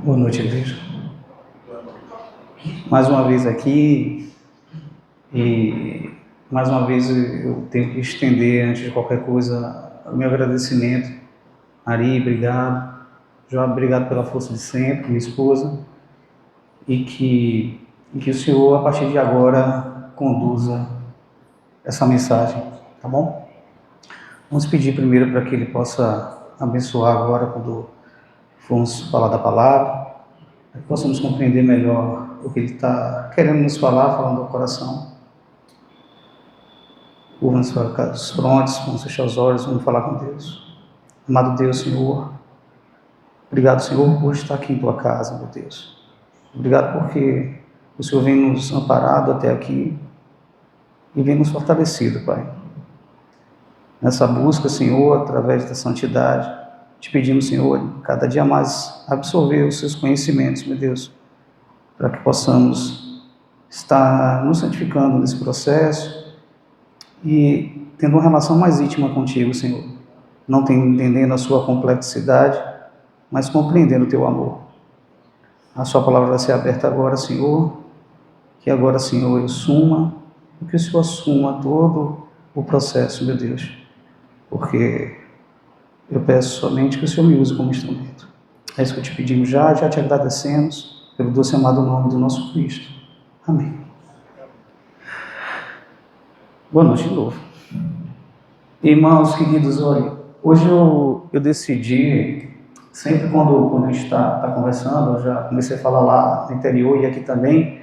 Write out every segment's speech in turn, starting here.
Boa noite, igreja. Mais uma vez aqui, e mais uma vez eu tenho que estender, antes de qualquer coisa, o meu agradecimento. Ari, obrigado. João, obrigado pela força de sempre, minha esposa. E que o Senhor, a partir de agora, conduza essa mensagem, tá bom? Vamos pedir primeiro para que Ele possa abençoar agora quando formos falar da palavra, para que possamos compreender melhor o que Ele está querendo nos falar, falando ao coração. Vamos ficar os frontes, vamos fechar os olhos, vamos falar com Deus. Amado Deus, Senhor, obrigado, Senhor, por estar aqui em Tua casa, meu Deus. Obrigado porque o Senhor vem nos amparado até aqui e vem nos fortalecido, Pai. Nessa busca, Senhor, através da santidade, te pedimos, Senhor, cada dia mais absorver os Seus conhecimentos, meu Deus, para que possamos estar nos santificando nesse processo e tendo uma relação mais íntima contigo, Senhor. Não entendendo a Sua complexidade, mas compreendendo o Teu amor. A Sua palavra vai ser aberta agora, Senhor, que agora, Senhor, eu suma, e que o Senhor assuma todo o processo, meu Deus, porque eu peço somente que o Senhor me use como instrumento. É isso que eu te pedimos já te agradecemos pelo doce e amado nome do nosso Cristo. Amém. Boa noite de novo. Irmãos queridos, olha, hoje eu decidi, sempre quando a gente está conversando, eu já comecei a falar lá no interior e aqui também,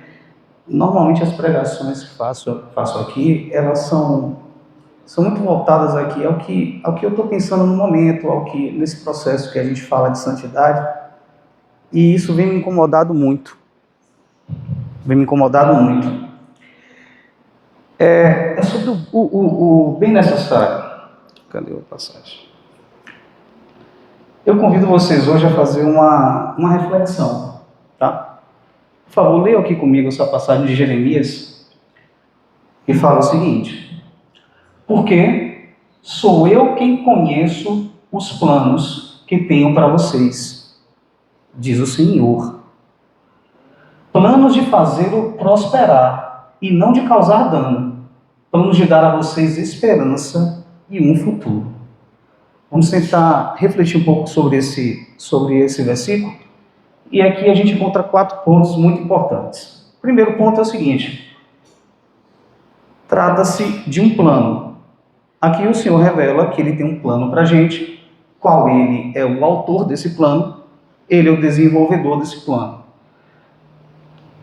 normalmente as pregações que faço aqui, elas são muito voltadas aqui ao que eu estou pensando no momento, nesse processo que a gente fala de santidade, e isso vem me incomodado muito. É sobre o bem necessário. Cadê a passagem? Eu convido vocês hoje a fazer uma reflexão, tá? Por favor, leiam aqui comigo essa passagem de Jeremias, que fala o seguinte: porque sou eu quem conheço os planos que tenho para vocês, diz o Senhor. Planos de fazê-lo prosperar e não de causar dano. Planos de dar a vocês esperança e um futuro. Vamos tentar refletir um pouco sobre esse versículo. E aqui a gente encontra 4 pontos muito importantes. O primeiro ponto é o seguinte: trata-se de um plano. Aqui o Senhor revela que Ele tem um plano para a gente, qual Ele é o autor desse plano, Ele é o desenvolvedor desse plano.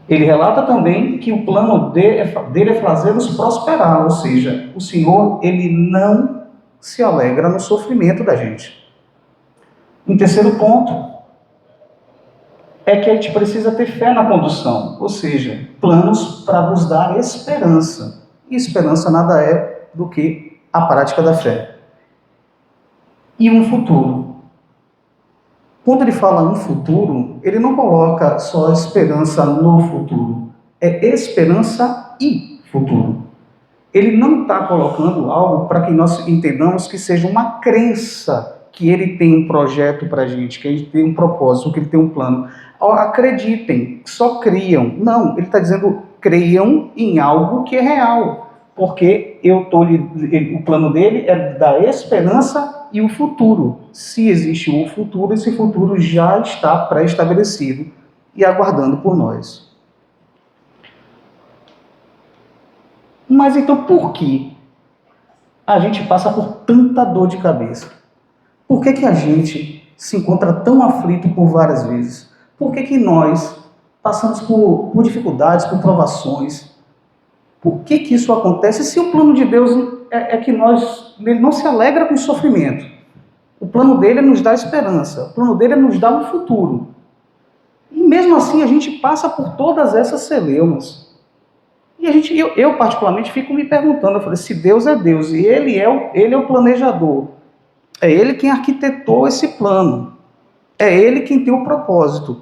Ele relata também que o plano dele é fazê-los prosperar, ou seja, o Senhor, Ele não se alegra no sofrimento da gente. Um terceiro ponto é que a gente precisa ter fé na condução, ou seja, planos para vos dar esperança. E esperança nada é do que a prática da fé. E um futuro. Quando ele fala um futuro, ele não coloca só esperança no futuro. É esperança e futuro. Ele não está colocando algo para que nós entendamos que seja uma crença que ele tem um projeto para a gente, que ele tem um propósito, que ele tem um plano. Acreditem, só criam. Não, ele está dizendo creiam em algo que é real. Porque o plano dele é dar esperança e o futuro. Se existe um futuro, esse futuro já está pré-estabelecido e aguardando por nós. Mas então por que a gente passa por tanta dor de cabeça? Por que a gente se encontra tão aflito por várias vezes? Por que nós passamos por dificuldades, por provações? Por que isso acontece se o plano de Deus é que Ele não se alegra com o sofrimento? O plano dele é nos dar esperança, o plano dele é nos dar um futuro. E mesmo assim a gente passa por todas essas celeumas. E eu particularmente fico me perguntando, eu falei, se Deus é Deus e Ele é o planejador, é Ele quem arquitetou esse plano, é Ele quem tem o propósito.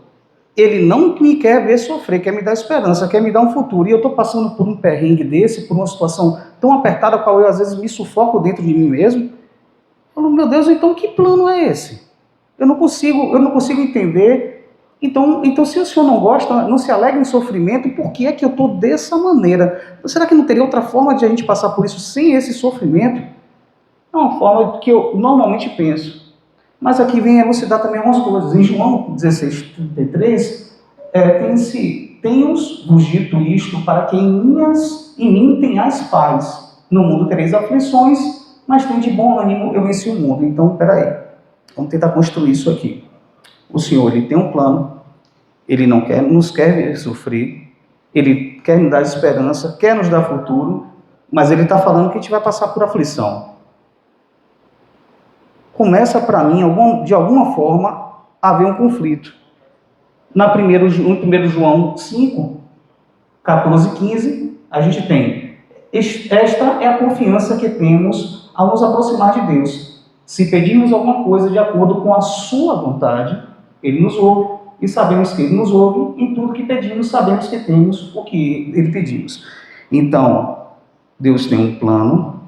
Ele não me quer ver sofrer, quer me dar esperança, quer me dar um futuro. E eu estou passando por um perrengue desse, por uma situação tão apertada, a qual eu às vezes me sufoco dentro de mim mesmo. Eu falo, meu Deus, então que plano é esse? Eu não consigo entender Então, se o Senhor não gosta, não se alegra em sofrimento, por que é que eu estou dessa maneira? Será que não teria outra forma de a gente passar por isso sem esse sofrimento? É uma forma que eu normalmente penso. Mas aqui vem elucidar também algumas coisas. Em João 16:33, tenho-vos dito isto para que em mim tenhais paz. No mundo tereis aflições, mas tem de bom ânimo, eu venci o mundo. Então, peraí, vamos tentar construir isso aqui. O Senhor, Ele tem um plano, Ele não nos quer ver sofrer, Ele quer nos dar esperança, quer nos dar futuro, mas Ele está falando que a gente vai passar por aflição. Começa para mim, de alguma forma, a haver um conflito. No 1 João 5, 14 e 15, a gente tem: esta é a confiança que temos ao nos aproximar de Deus. Se pedirmos alguma coisa de acordo com a sua vontade, Ele nos ouve, e sabemos que Ele nos ouve. Em tudo que pedimos, sabemos que temos o que Ele pedimos. Então, Deus tem um plano,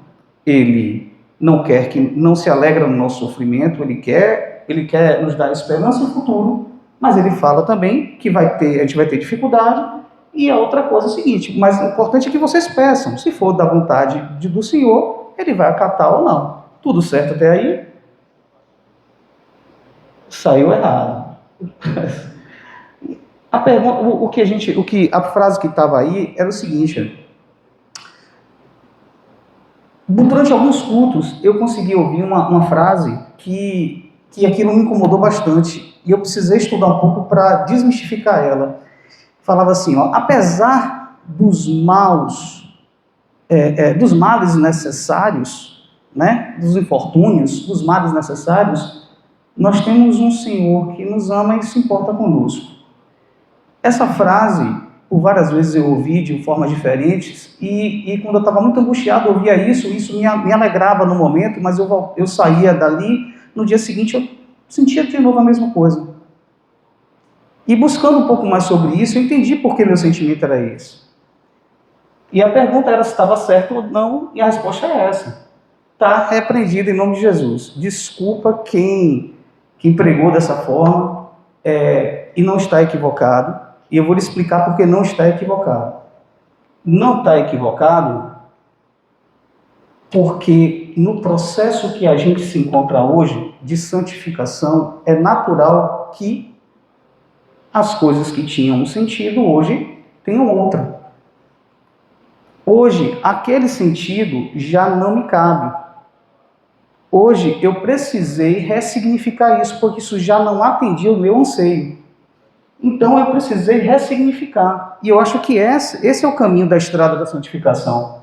Ele não se alegra no nosso sofrimento, Ele quer nos dar esperança e futuro, mas Ele fala também que a gente vai ter dificuldade. E a outra coisa é o seguinte: mas o importante é que vocês peçam. Se for da vontade do Senhor, Ele vai acatar ou não. Tudo certo até aí? Saiu errado. A frase que estava aí era o seguinte: durante alguns cultos eu consegui ouvir uma frase que aquilo me incomodou bastante, e eu precisei estudar um pouco para desmistificar ela. Falava assim, apesar dos males necessários, né, dos infortúnios, dos males necessários, nós temos um Senhor que nos ama e se importa conosco. Essa frase, por várias vezes eu ouvi de formas diferentes, e quando eu estava muito angustiado, eu ouvia isso me alegrava no momento, mas eu saía dali, no dia seguinte eu sentia de novo a mesma coisa. E buscando um pouco mais sobre isso, eu entendi por que meu sentimento era esse. E a pergunta era se estava certo ou não, e a resposta é essa. Está repreendido em nome de Jesus. Desculpa quem pregou dessa forma, e não está equivocado, e eu vou lhe explicar por que não está equivocado. Não está equivocado porque no processo que a gente se encontra hoje, de santificação, é natural que as coisas que tinham um sentido, hoje, tenham outra. Hoje, aquele sentido já não me cabe. Hoje, eu precisei ressignificar isso, porque isso já não atendia o meu anseio. Então, eu precisei ressignificar. E eu acho que esse é o caminho da estrada da santificação.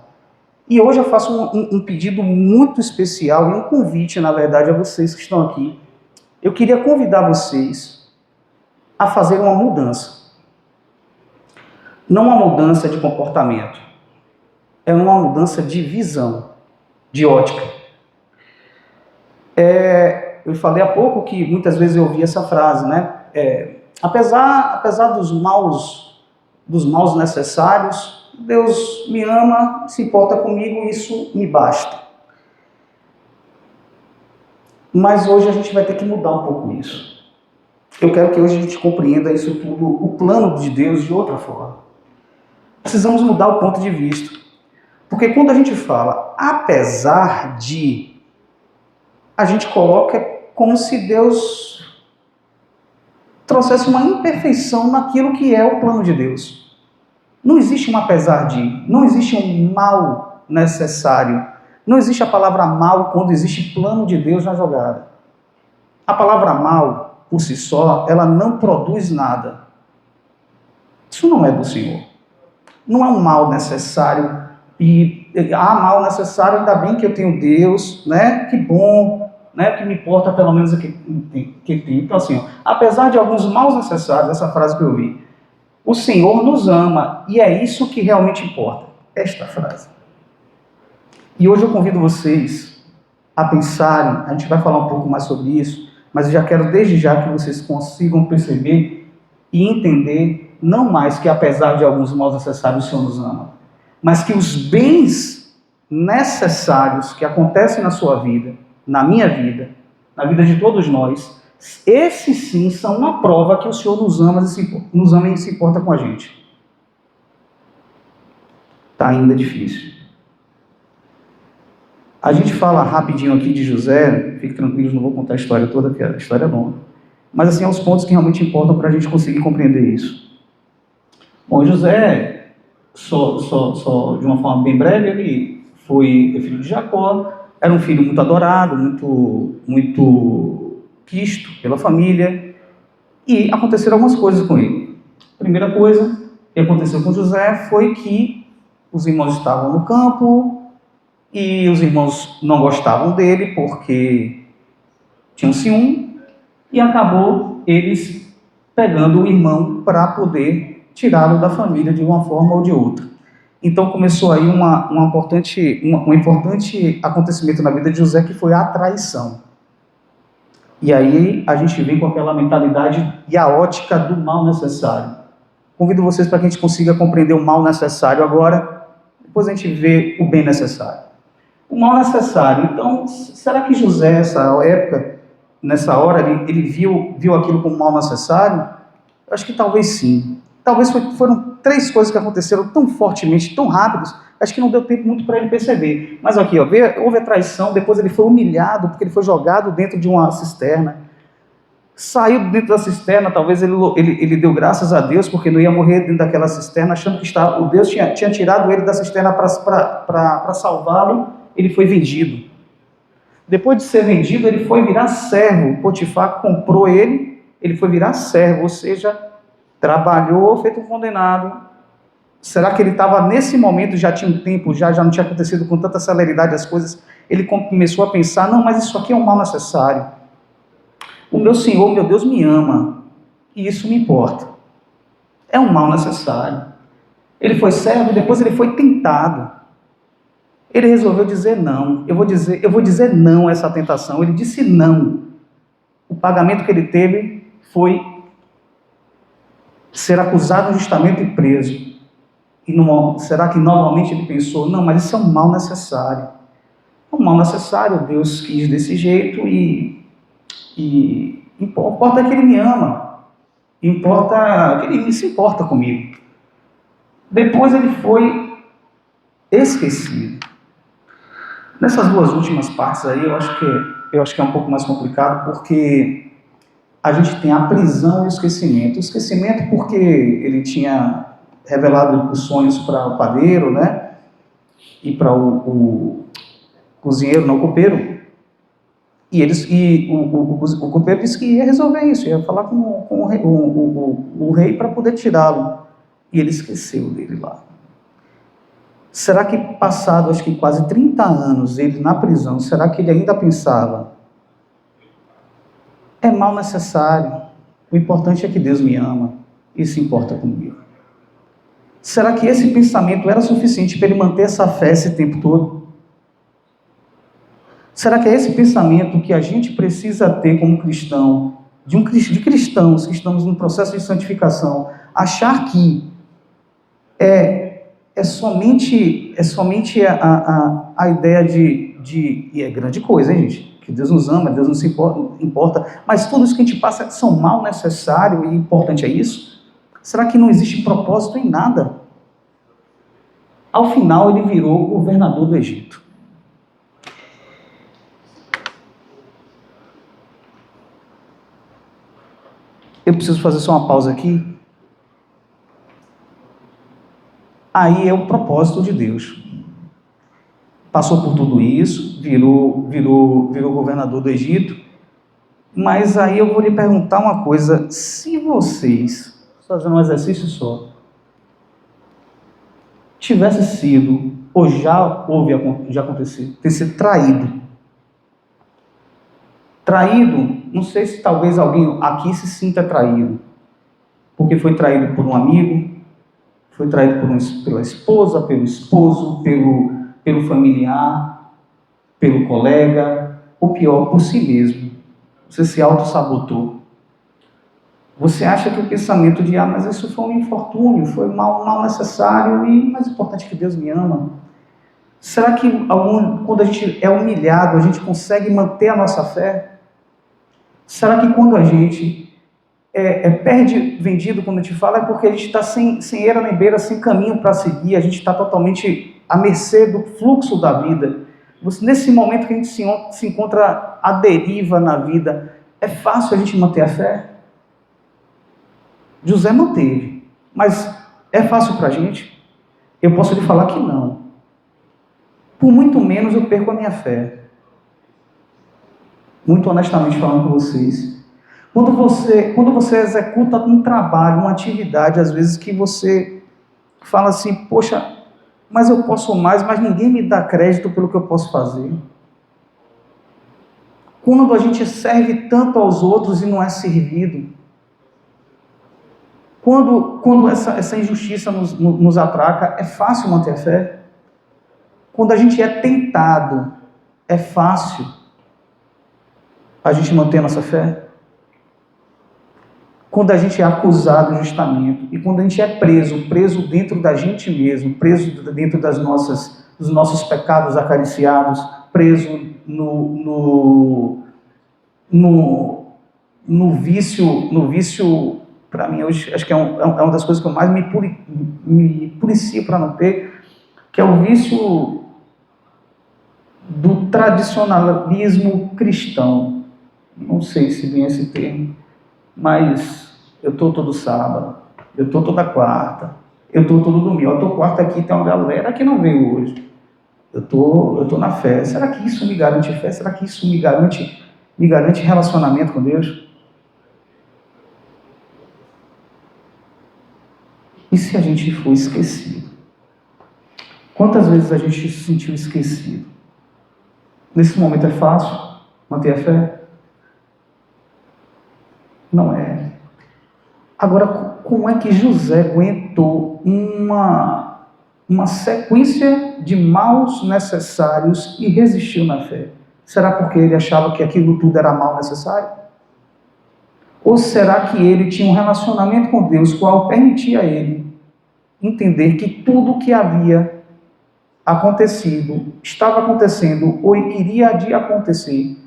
E hoje eu faço um pedido muito especial, e um convite, na verdade, a vocês que estão aqui. Eu queria convidar vocês a fazer uma mudança. Não uma mudança de comportamento. É uma mudança de visão, de ótica. Eu falei há pouco que muitas vezes eu ouvi essa frase, né? Apesar dos maus necessários, Deus me ama, se importa comigo, isso me basta. Mas hoje a gente vai ter que mudar um pouco isso. Eu quero que hoje a gente compreenda isso tudo, o plano de Deus, de outra forma. Precisamos mudar o ponto de vista. Porque quando a gente fala apesar de, a gente coloca como se Deus trouxesse uma imperfeição naquilo que é o plano de Deus. Não existe um apesar de, não existe um mal necessário. Não existe a palavra mal quando existe plano de Deus na jogada. A palavra mal, por si só, ela não produz nada. Isso não é do Senhor. Não é um mal necessário. Mal necessário, ainda bem que eu tenho Deus, né? Que bom, né? Que me importa pelo menos que tem. Então, assim, apesar de alguns maus necessários, essa frase que eu vi, o Senhor nos ama, e é isso que realmente importa. Esta frase. E hoje eu convido vocês a pensarem, a gente vai falar um pouco mais sobre isso, mas eu já quero desde já que vocês consigam perceber e entender, não mais que apesar de alguns maus necessários o Senhor nos ama, mas que os bens necessários que acontecem na sua vida, na minha vida, na vida de todos nós, Esses sim são uma prova que o Senhor nos ama e se importa com a gente. Está ainda difícil. A gente fala rapidinho aqui de José, fique tranquilo, não vou contar a história toda, porque a história é longa. Mas assim, aos pontos que realmente importam para a gente conseguir compreender isso. Bom, José, só de uma forma bem breve, ele foi filho de Jacó, era um filho muito adorado, muito quisto pela família, e aconteceram algumas coisas com ele. A primeira coisa que aconteceu com José foi que os irmãos estavam no campo, e os irmãos não gostavam dele porque tinham ciúme, e acabou eles pegando o irmão para poder tirá-lo da família de uma forma ou de outra. Então começou aí um importante acontecimento na vida de José, que foi a traição. E aí a gente vem com aquela mentalidade e a ótica do mal necessário. Convido vocês para que a gente consiga compreender o mal necessário agora, depois a gente vê o bem necessário. O mal necessário. Então, será que José, nessa hora, ele viu aquilo como mal necessário? Eu acho que talvez sim. Talvez foram 3 coisas que aconteceram tão fortemente, tão rápidos, acho que não deu tempo muito para ele perceber. Mas aqui, houve a traição, depois ele foi humilhado, porque ele foi jogado dentro de uma cisterna. Saiu dentro da cisterna, talvez ele deu graças a Deus, porque não ia morrer dentro daquela cisterna, achando que o Deus tinha tirado ele da cisterna para salvá-lo. Ele foi vendido. Depois de ser vendido, ele foi virar servo. Potifar comprou ele foi virar servo, ou seja, trabalhou feito um condenado. Será que ele estava nesse momento, já tinha um tempo, já não tinha acontecido com tanta celeridade as coisas? Ele começou a pensar, não, mas isso aqui é um mal necessário. O meu Senhor, meu Deus, me ama, e isso me importa. É um mal necessário. Ele foi servo e depois ele foi tentado. Ele resolveu dizer não. Eu vou dizer não a essa tentação. Ele disse não. O pagamento que ele teve foi ser acusado injustamente e preso. Será que novamente ele pensou, não, mas isso é um mal necessário. É um mal necessário, Deus quis desse jeito e importa que ele me ama. Importa que ele se importa comigo. Depois ele foi esquecido. Nessas 2 últimas partes aí, eu acho que é um pouco mais complicado, porque a gente tem a prisão e o esquecimento. O esquecimento porque ele tinha revelado os sonhos para o padeiro, né? E para o cozinheiro, não, o copeiro. E o copeiro disse que ia resolver isso, ia falar com o rei para poder tirá-lo. E ele esqueceu dele lá. Será que passado, acho que quase 30 anos, ele na prisão, será que ele ainda pensava, é mal necessário, o importante é que Deus me ama e se importa comigo? Será que esse pensamento era suficiente para ele manter essa fé esse tempo todo? Será que é esse pensamento que a gente precisa ter como cristão, de cristãos que estamos no processo de santificação, achar que é somente a ideia e é grande coisa, hein, gente? Que Deus nos ama, Deus nos importa, mas tudo isso que a gente passa são mal necessário e importante é isso? Será que não existe propósito em nada? Ao final ele virou governador do Egito. Eu preciso fazer só uma pausa aqui. Aí é o propósito de Deus. Passou por tudo isso, virou governador do Egito, mas aí eu vou lhe perguntar uma coisa: se vocês, fazendo um exercício só, tivesse sido, ou já aconteceu, ter sido traído, não sei se talvez alguém aqui se sinta traído, porque foi traído por um amigo, foi traído pela esposa, pelo esposo, pelo familiar, pelo colega, ou pior, por si mesmo. Você se auto-sabotou. Você acha que o pensamento de, mas isso foi um infortúnio, foi um mal necessário, e mais importante que Deus me ama. Será que quando a gente é humilhado, a gente consegue manter a nossa fé? Será que quando a gente perde vendido, quando a gente fala, é porque a gente está sem eira nem beira, sem caminho para seguir, a gente está totalmente à mercê do fluxo da vida. Nesse momento que a gente se encontra à deriva na vida, é fácil a gente manter a fé? José manteve, mas é fácil para a gente? Eu posso lhe falar que não. Por muito menos eu perco a minha fé. Muito honestamente falando com vocês. Quando você executa um trabalho, uma atividade, às vezes que você fala assim, poxa, mas eu posso mais, mas ninguém me dá crédito pelo que eu posso fazer. Quando a gente serve tanto aos outros e não é servido. Quando essa injustiça nos atraca, é fácil manter a fé? Quando a gente é tentado, é fácil a gente manter a nossa fé? Quando a gente é acusado injustamente e quando a gente é preso dentro da gente mesmo, preso dentro dos nossos pecados acariciados, preso no vício, para mim hoje, acho que é uma das coisas que eu mais me policio para não ter, que é o vício do tradicionalismo cristão. Não sei se vem esse termo, mas eu estou todo sábado, eu estou toda quarta, eu estou todo domingo. Eu estou quarta aqui, tem uma galera que não veio hoje. Eu estou na fé. Será que isso me garante fé? Será que isso me garante relacionamento com Deus? E se a gente for esquecido? Quantas vezes a gente se sentiu esquecido? Nesse momento é fácil manter a fé? Não é. Agora, como é que José aguentou uma sequência de maus necessários e resistiu na fé? Será porque ele achava que aquilo tudo era mal necessário? Ou será que ele tinha um relacionamento com Deus, qual permitia a ele entender que tudo o que havia acontecido, estava acontecendo ou iria de acontecer,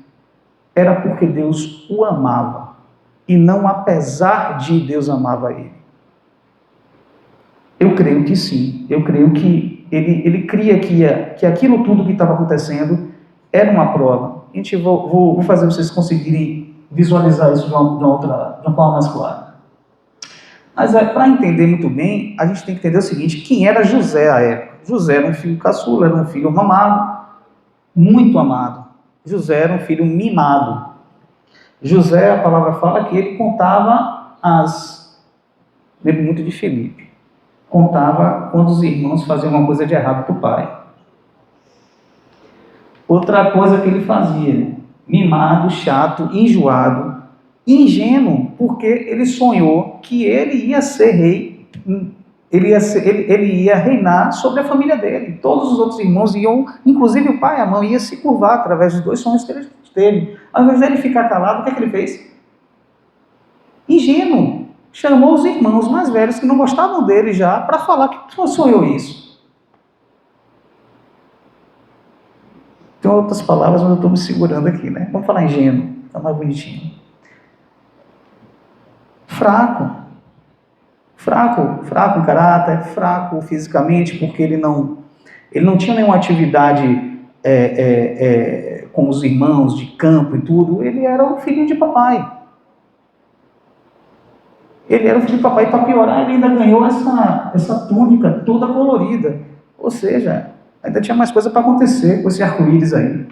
era porque Deus o amava? E não apesar de Deus amava ele. Eu creio que sim. Eu creio que ele cria que aquilo tudo que estava acontecendo era uma prova. Vou fazer vocês conseguirem visualizar isso de uma forma mais clara. Mas para entender muito bem, a gente tem que entender o seguinte: quem era José à época? José era um filho caçula, era um filho amado, muito amado. José era um filho mimado. José, a palavra fala que ele contava lembro muito de Felipe, contava quando os irmãos faziam uma coisa de errado para o pai. Outra coisa que ele fazia, mimado, chato, enjoado, ingênuo, porque ele sonhou que ele ia ser rei, ele ia reinar sobre a família dele. Todos os outros irmãos iam, inclusive o pai e a mãe, ia se curvar através dos dois sonhos que ele teve. Ao invés dele ficar calado, o que ele fez? Ingênuo. Chamou os irmãos mais velhos que não gostavam dele já para falar que sonhou isso. Tem outras palavras, mas eu estou me segurando aqui, né? Vamos falar ingênuo, está mais bonitinho. Fraco em caráter, fraco fisicamente, porque ele não tinha nenhuma atividade com os irmãos de campo e tudo. Ele era o filho de papai. Ele era o filho de papai, e para piorar, ele ainda ganhou essa túnica toda colorida. Ou seja, ainda tinha mais coisa para acontecer com esse arco-íris aí.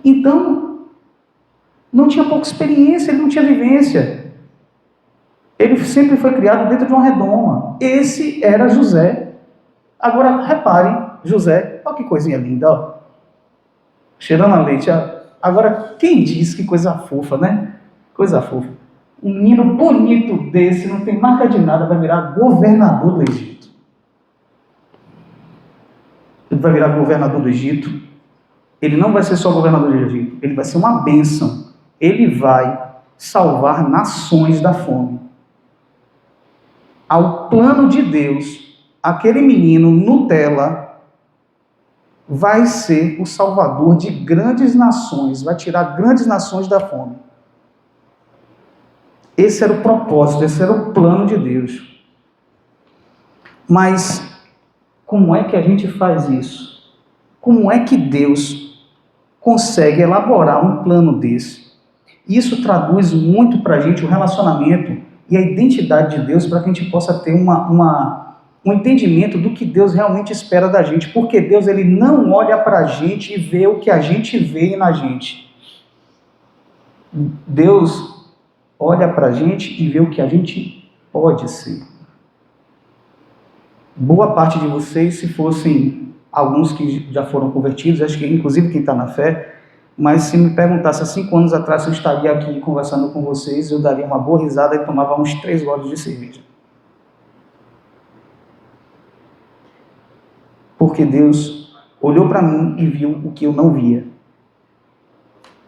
Então, não tinha pouca experiência, ele não tinha vivência. Ele sempre foi criado dentro de uma redoma. Esse era José. Agora, reparem, José, olha que coisinha linda, ó. Cheirando a leite. Ó. Agora, quem diz que coisa fofa, né? Coisa fofa. Um menino bonito desse, não tem marca de nada, vai virar governador do Egito. Ele vai virar governador do Egito. Ele não vai ser só governador do Egito, ele vai ser uma bênção. Ele vai salvar nações da fome. Ao plano de Deus, aquele menino Nutella vai ser o salvador de grandes nações, vai tirar grandes nações da fome. Esse era o propósito, esse era o plano de Deus. Mas como é que a gente faz isso? Como é que Deus consegue elaborar um plano desse? Isso traduz muito para a gente o relacionamento e a identidade de Deus, para que a gente possa ter um entendimento do que Deus realmente espera da gente. Porque Deus, ele não olha para a gente e vê o que a gente vê na gente. Deus olha para a gente e vê o que a gente pode ser. Boa parte de vocês, se fossem alguns que já foram convertidos, acho que inclusive quem está na fé, mas se me perguntasse há 5 anos atrás se eu estaria aqui conversando com vocês, eu daria uma boa risada e tomava uns 3 goles de cerveja. Porque Deus olhou para mim e viu o que eu não via.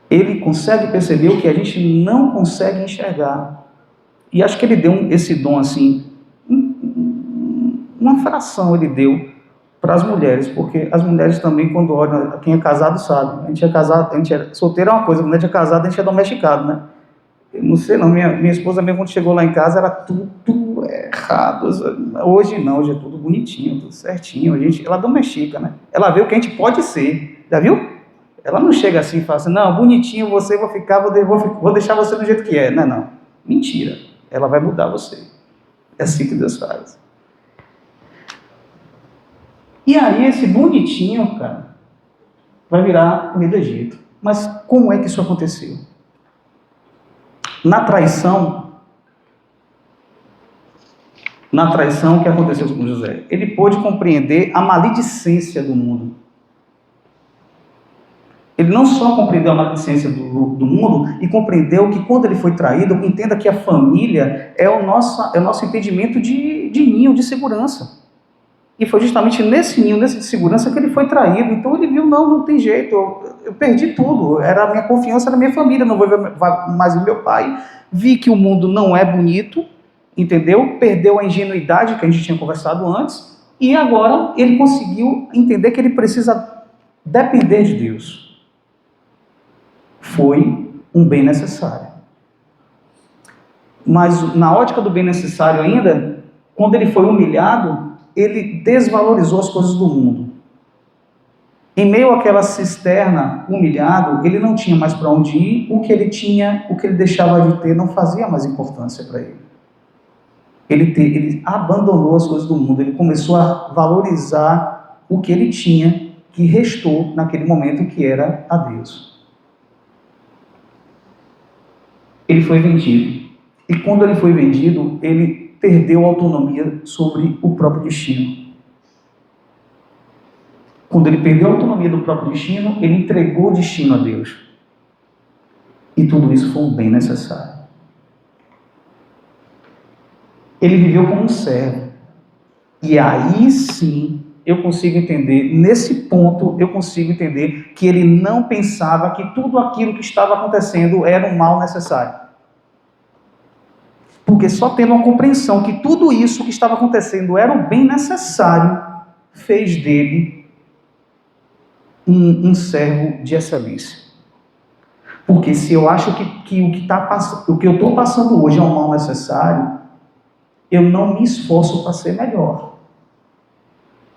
Ele consegue perceber o que a gente não consegue enxergar. E acho que ele deu esse dom assim, uma fração ele deu para as mulheres, porque as mulheres também, quando olham, quem é casado sabe, a gente é solteiro é uma coisa, quando a gente é casado, a gente é domesticado, né? Eu não sei não, minha esposa mesmo, quando chegou lá em casa, era tudo errado. Hoje não, hoje é tudo bonitinho, tudo certinho, ela domestica, né? Ela vê o que a gente pode ser, já viu? Ela não chega assim e fala assim, não, bonitinho você, vou deixar você do jeito que é. Não. Mentira. Ela vai mudar você. É assim que Deus faz. E aí esse bonitinho, cara, vai virar o rei do Egito. Mas como é que isso aconteceu? Na traição, o que aconteceu com José? Ele pôde compreender a maledicência do mundo. Ele não só compreendeu a maledicência do mundo e compreendeu que quando ele foi traído, entenda que a família é o nosso entendimento de ninho, de segurança. E foi justamente nesse ninho, nesse de segurança, que ele foi traído. Então ele viu, não tem jeito, eu perdi tudo. Era a minha confiança na minha família, não vou ver mais o meu pai. Vi que o mundo não é bonito, entendeu? Perdeu a ingenuidade que a gente tinha conversado antes. E agora ele conseguiu entender que ele precisa depender de Deus. Foi um bem necessário. Mas na ótica do bem necessário ainda, quando ele foi humilhado, ele desvalorizou as coisas do mundo. Em meio àquela cisterna, humilhado, ele não tinha mais para onde ir, o que ele deixava de ter não fazia mais importância para ele. Ele abandonou as coisas do mundo, ele começou a valorizar o que ele tinha, que restou naquele momento, que era a Deus. Ele foi vendido. E quando ele foi vendido, ele perdeu a autonomia sobre o próprio destino. Quando ele perdeu a autonomia do próprio destino, ele entregou o destino a Deus. E tudo isso foi um bem necessário. Ele viveu como um servo. E aí sim, eu consigo entender, nesse ponto, eu consigo entender que ele não pensava que tudo aquilo que estava acontecendo era um mal necessário. Porque só tendo uma compreensão que tudo isso que estava acontecendo era o bem necessário, fez dele um servo de excelência. Porque se eu acho que o que eu estou passando hoje é um mal necessário, eu não me esforço para ser melhor.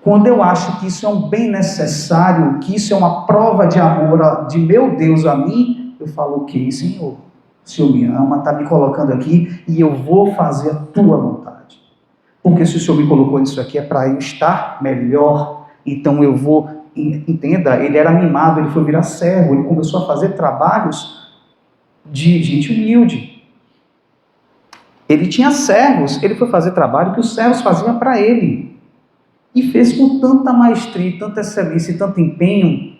Quando eu acho que isso é um bem necessário, que isso é uma prova de amor de meu Deus a mim, eu falo, ok, Senhor, o Senhor me ama, está me colocando aqui e eu vou fazer a tua vontade. Porque se o Senhor me colocou nisso aqui é para eu estar melhor, então eu vou, entenda, ele era mimado, ele foi virar servo, ele começou a fazer trabalhos de gente humilde. Ele tinha servos, ele foi fazer trabalho que os servos faziam para ele. E fez com tanta maestria, tanta excelência e tanto empenho,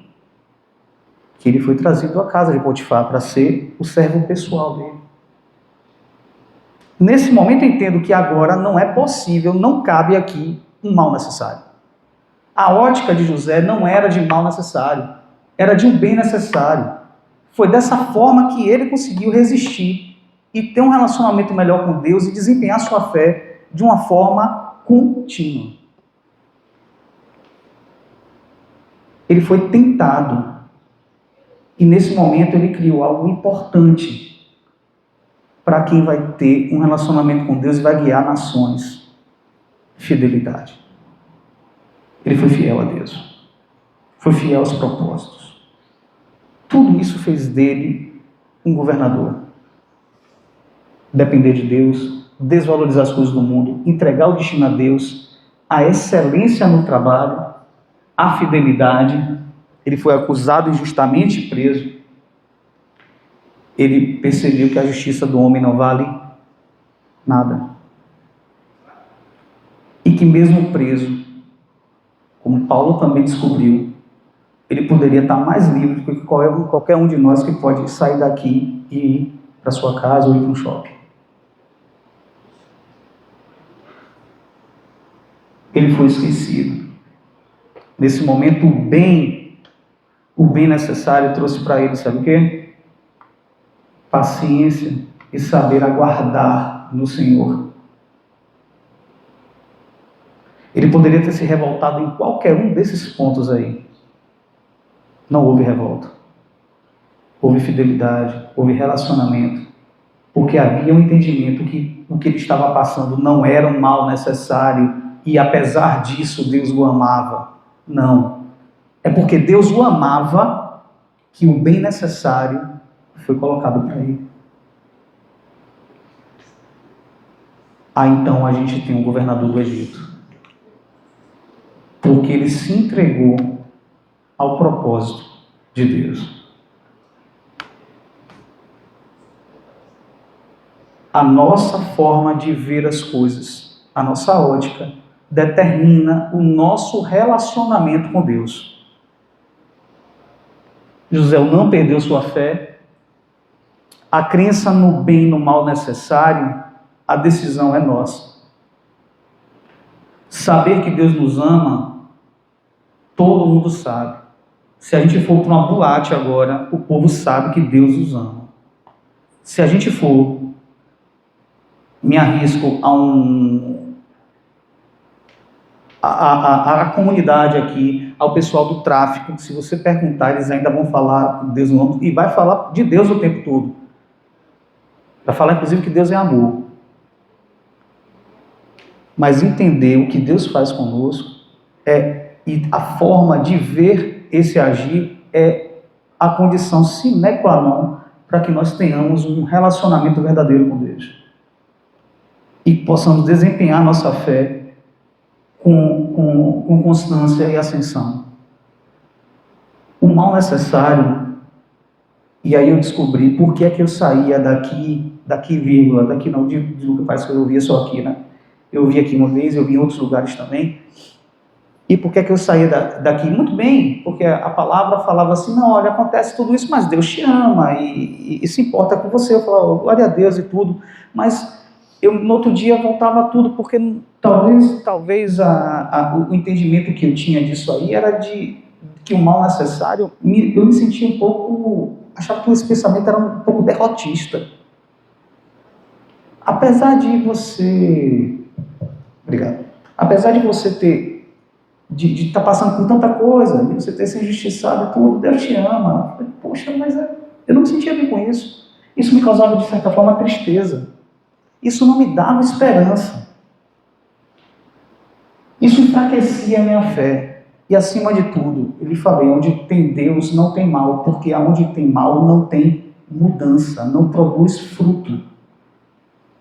que ele foi trazido à casa de Potifar para ser o servo pessoal dele. Nesse momento eu entendo que agora não é possível, não cabe aqui um mal necessário. A ótica de José não era de mal necessário, era de um bem necessário. Foi dessa forma que ele conseguiu resistir e ter um relacionamento melhor com Deus e desempenhar sua fé de uma forma contínua. Ele foi tentado. E nesse momento ele criou algo importante para quem vai ter um relacionamento com Deus e vai guiar nações. Fidelidade. Ele foi fiel a Deus. Foi fiel aos propósitos. Tudo isso fez dele um governador. Depender de Deus, desvalorizar as coisas do mundo, entregar o destino a Deus, a excelência no trabalho, a fidelidade. Ele foi acusado injustamente e preso. Ele percebeu que a justiça do homem não vale nada. E que mesmo preso, como Paulo também descobriu, ele poderia estar mais livre do que qualquer um de nós que pode sair daqui e ir para sua casa ou ir para um shopping. Ele foi esquecido. Nesse momento, o bem necessário trouxe para ele, sabe o quê? Paciência e saber aguardar no Senhor. Ele poderia ter se revoltado em qualquer um desses pontos aí. Não houve revolta. Houve fidelidade, houve relacionamento. Porque havia um entendimento que o que ele estava passando não era um mal necessário e apesar disso Deus o amava. Não. É porque Deus o amava que o bem necessário foi colocado para ele. Então a gente tem um governador do Egito. Porque ele se entregou ao propósito de Deus. A nossa forma de ver as coisas, a nossa ótica, determina o nosso relacionamento com Deus. José não perdeu sua fé. A crença no bem e no mal necessário, a decisão é nossa. Saber que Deus nos ama, todo mundo sabe. Se a gente for para uma boate agora, o povo sabe que Deus os ama. Se a gente for, me arrisco a comunidade aqui, ao pessoal do tráfico, se você perguntar, eles ainda vão falar de Deus no nome, e vai falar de Deus o tempo todo. Vai falar, inclusive, que Deus é amor. Mas entender o que Deus faz conosco e a forma de ver esse agir é a condição sine qua non para que nós tenhamos um relacionamento verdadeiro com Deus. E possamos desempenhar nossa fé com constância e ascensão. O mal necessário, e aí eu descobri por que é que eu saía daqui vírgula, daqui não, de que parece que eu ouvia só aqui, né? Eu ouvi aqui uma vez, eu vi em outros lugares também. E por que é que eu saía daqui? Muito bem, porque a palavra falava assim, não, olha, acontece tudo isso, mas Deus te ama e se importa com você. Eu falava, glória a Deus e tudo, mas eu no outro dia voltava tudo, porque talvez o entendimento que eu tinha disso aí era de que o mal necessário, eu me sentia um pouco, achava que esse pensamento era um pouco derrotista. Apesar de você de estar passando por tanta coisa, de você ter se injustiçado e tudo, Deus te ama. Eu falei, poxa, mas eu não me sentia bem com isso. Isso me causava, de certa forma, tristeza. Isso não me dava esperança. Isso enfraquecia a minha fé. E, acima de tudo, eu lhe falei, onde tem Deus não tem mal, porque onde tem mal não tem mudança, não produz fruto.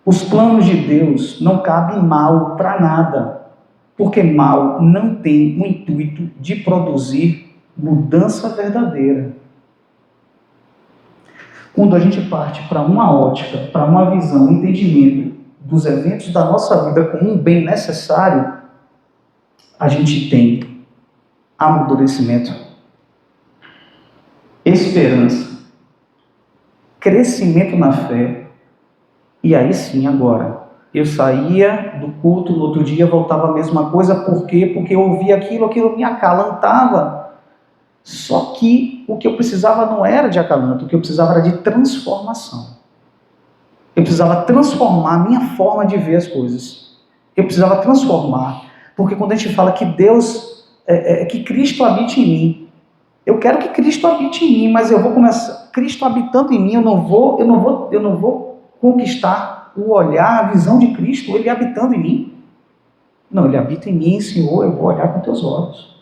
Os planos de Deus não cabem mal para nada, porque mal não tem o intuito de produzir mudança verdadeira. Quando a gente parte para uma ótica, para uma visão, um entendimento dos eventos da nossa vida como um bem necessário, a gente tem amadurecimento, esperança, crescimento na fé. E aí sim, agora, eu saía do culto, no outro dia voltava a mesma coisa. Por quê? Porque eu ouvia aquilo me acalantava. Só que o que eu precisava não era de acalanto, o que eu precisava era de transformação. Eu precisava transformar a minha forma de ver as coisas. Eu precisava transformar, porque quando a gente fala que Deus, que Cristo habita em mim, Eu quero que Cristo habite em mim, mas eu vou começar. Cristo habitando em mim, eu não vou conquistar o olhar, a visão de Cristo, ele habitando em mim. Não, ele habita em mim, Senhor, eu vou olhar com teus olhos.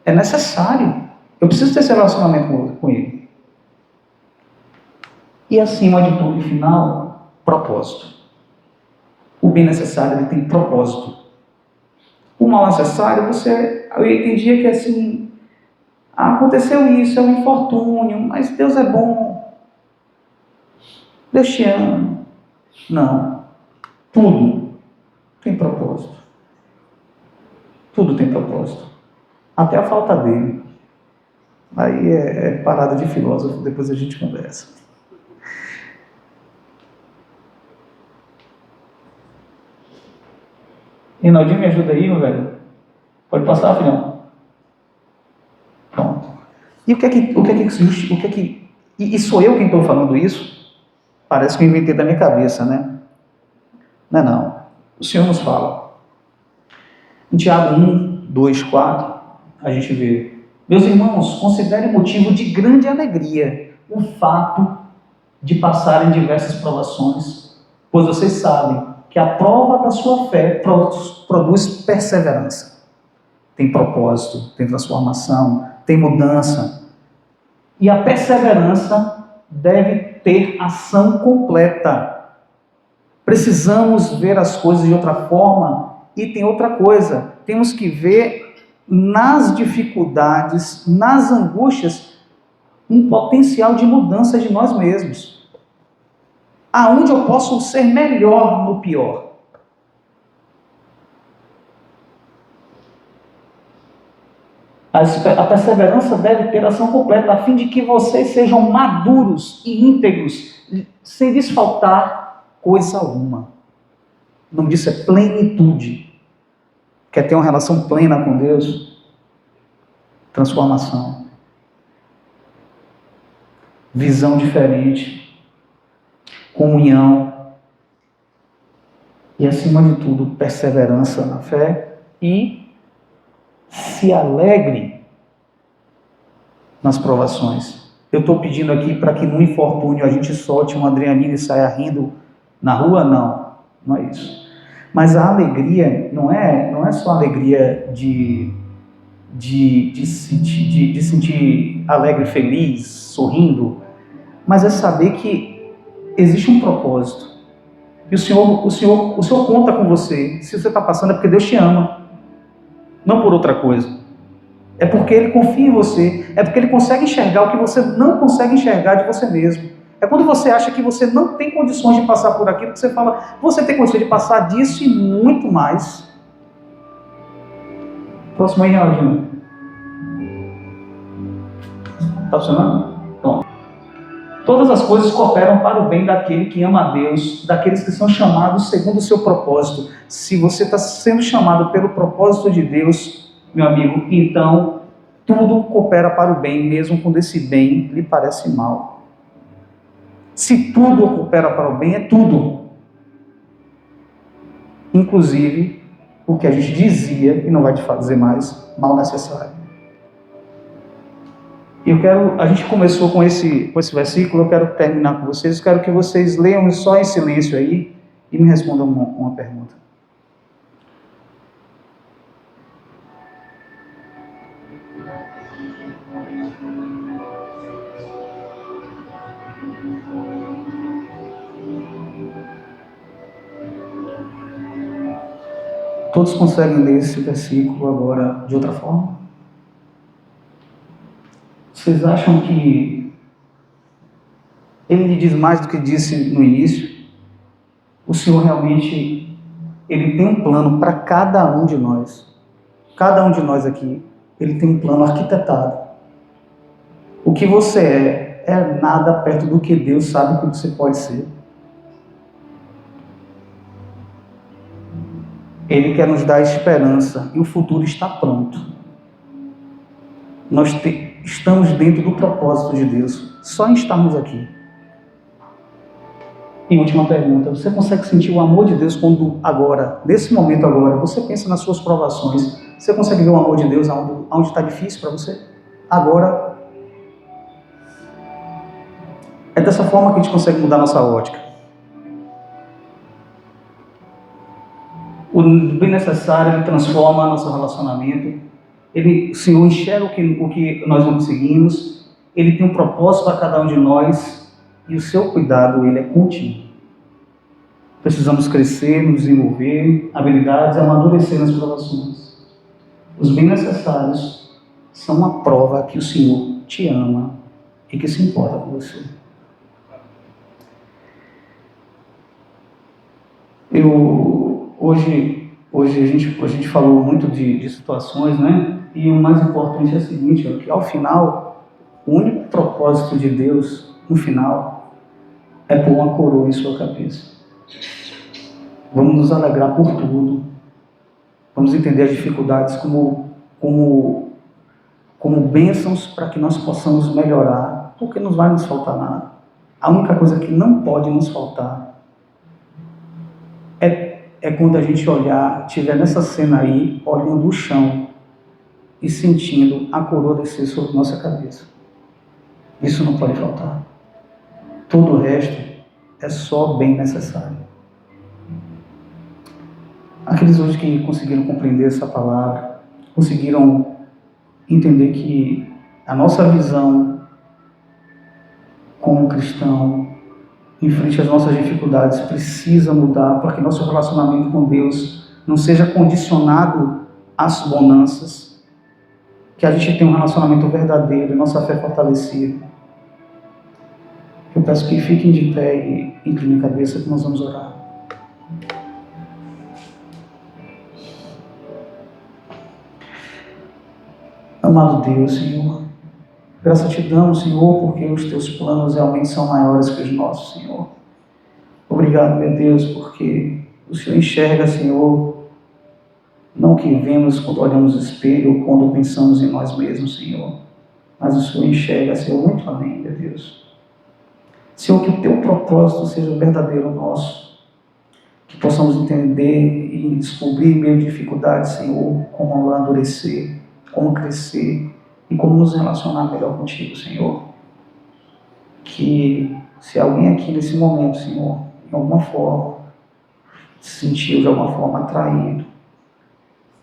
É necessário. Eu preciso ter esse relacionamento com ele. E acima de tudo, no final, propósito. O bem necessário, ele tem propósito. O mal necessário, eu entendia que assim, aconteceu isso, é um infortúnio, mas Deus é bom. Deus te ama. Não. Tudo tem propósito. Tudo tem propósito. Até a falta dele. Aí é parada de filósofo, depois a gente conversa. Reinaldinho, me ajuda aí, meu velho? Pode passar, filhão? Pronto. E e sou eu quem estou falando isso? Parece que eu inventei da minha cabeça, né? Não é não. O Senhor nos fala. Em Tiago 1, 2, 4, a gente vê: meus irmãos, considere motivo de grande alegria o fato de passarem diversas provações, pois vocês sabem que a prova da sua fé produz perseverança. Tem propósito, tem transformação, tem mudança. E a perseverança deve ter ação completa. Precisamos ver as coisas de outra forma. E tem outra coisa, temos que ver nas dificuldades, nas angústias, um potencial de mudança de nós mesmos. Aonde eu posso ser melhor no pior. A perseverança deve ter ação completa, a fim de que vocês sejam maduros e íntegros, sem lhes faltar coisa alguma. O nome disso é plenitude. Quer ter uma relação plena com Deus? Transformação. Visão diferente. Comunhão. E, acima de tudo, perseverança na fé. E se alegre nas provações. Eu estou pedindo aqui para que no infortúnio a gente solte uma adrenalina e saia rindo na rua? Não, não é isso. Mas a alegria não é só a alegria de sentir alegre, feliz, sorrindo, mas é saber que existe um propósito. E o Senhor conta com você. Se você está passando é porque Deus te ama. Não por outra coisa. É porque Ele confia em você. É porque Ele consegue enxergar o que você não consegue enxergar de você mesmo. É quando você acha que você não tem condições de passar por aquilo, que você fala, você tem condições de passar disso e muito mais. Próximo aí, Reinaldinho. Está funcionando? Pronto. Todas as coisas cooperam para o bem daquele que ama a Deus, daqueles que são chamados segundo o seu propósito. Se você está sendo chamado pelo propósito de Deus, meu amigo, então tudo coopera para o bem, mesmo quando esse bem lhe parece mal. Se tudo coopera para o bem, é tudo. Inclusive, o que a gente dizia, e não vai te fazer mais, mal necessário. A gente começou com esse versículo, eu quero terminar com vocês, quero que vocês leiam só em silêncio aí e me respondam uma pergunta. Todos conseguem ler esse versículo agora de outra forma? Vocês acham que ele lhe diz mais do que disse no início? O Senhor realmente, Ele tem um plano para cada um de nós. Cada um de nós aqui, Ele tem um plano arquitetado. O que você é nada perto do que Deus sabe que você pode ser. Ele quer nos dar esperança e o futuro está pronto. Nós estamos dentro do propósito de Deus, só em estarmos aqui. E última pergunta, você consegue sentir o amor de Deus quando agora, nesse momento agora, você pensa nas suas provações, você consegue ver o amor de Deus onde está difícil para você? Agora, é dessa forma que a gente consegue mudar a nossa ótica. O bem necessário, ele transforma nosso relacionamento. O Senhor enxerga o que nós não conseguimos. Ele tem um propósito para cada um de nós. E o seu cuidado, ele é contínuo. Precisamos crescer, nos desenvolver, habilidades, amadurecer nas relações. Os bem necessários são uma prova que o Senhor te ama e que se importa com você. Hoje a gente falou muito de situações, né? E o mais importante é o seguinte, que ao final, o único propósito de Deus, no final, é pôr uma coroa em sua cabeça. Vamos nos alegrar por tudo. Vamos entender as dificuldades como bênçãos para que nós possamos melhorar, porque não vai nos faltar nada. A única coisa que não pode nos faltar é quando a gente estiver nessa cena aí, olhando o chão e sentindo a coroa descer sobre nossa cabeça. Isso não pode faltar. Todo o resto é só bem necessário. Aqueles hoje que conseguiram compreender essa palavra, conseguiram entender que a nossa visão como cristão, em frente às nossas dificuldades, precisa mudar para que nosso relacionamento com Deus não seja condicionado às bonanças, que a gente tenha um relacionamento verdadeiro e nossa fé fortalecida. Eu peço que fiquem de pé e inclinem a cabeça que nós vamos orar. Amado Deus, Senhor, graças te damos, Senhor, porque os teus planos realmente são maiores que os nossos, Senhor. Obrigado, meu Deus, porque o Senhor enxerga, Senhor, não o que vemos quando olhamos no espelho ou quando pensamos em nós mesmos, Senhor, mas o Senhor enxerga, Senhor, muito além, meu Deus. Senhor, que o teu propósito seja o verdadeiro nosso, que possamos entender e descobrir em meio de dificuldades, Senhor, como amadurecer, como crescer e como nos relacionar melhor contigo, Senhor. Que se alguém aqui nesse momento, Senhor, de alguma forma, se sentiu de alguma forma atraído,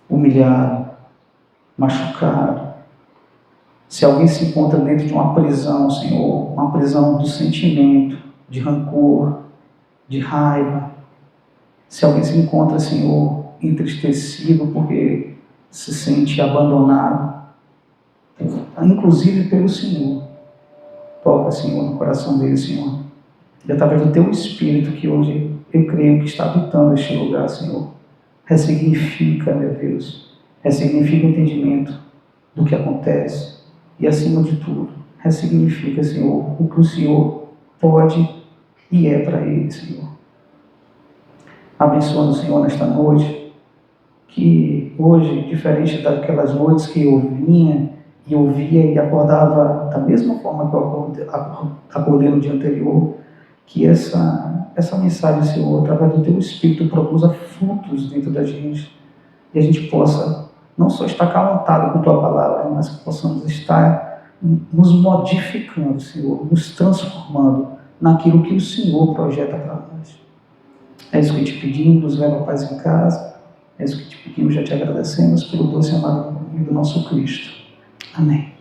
humilhado, machucado, se alguém se encontra dentro de uma prisão, Senhor, uma prisão do sentimento, de rancor, de raiva, se alguém se encontra, Senhor, entristecido porque se sente abandonado, inclusive pelo Senhor, toca, Senhor, no coração dele, Senhor, e através do teu Espírito que hoje eu creio que está habitando este lugar, Senhor, ressignifica, meu Deus, ressignifica o entendimento do que acontece e, acima de tudo, ressignifica, Senhor, o que o Senhor pode e é para ele, Senhor. Abençoa-nos, Senhor, nesta noite, que hoje, diferente daquelas noites que eu vinha e ouvia e acordava da mesma forma que eu acordei no dia anterior, que essa mensagem, Senhor, através do teu Espírito, produza frutos dentro da gente e a gente possa não só estar calantado com tua palavra, mas que possamos estar nos modificando, Senhor, nos transformando naquilo que o Senhor projeta para nós. É isso que te pedimos, nos leva a paz em casa. É isso que te pedimos, já te agradecemos pelo doce e amado nome do nosso Cristo. Amém.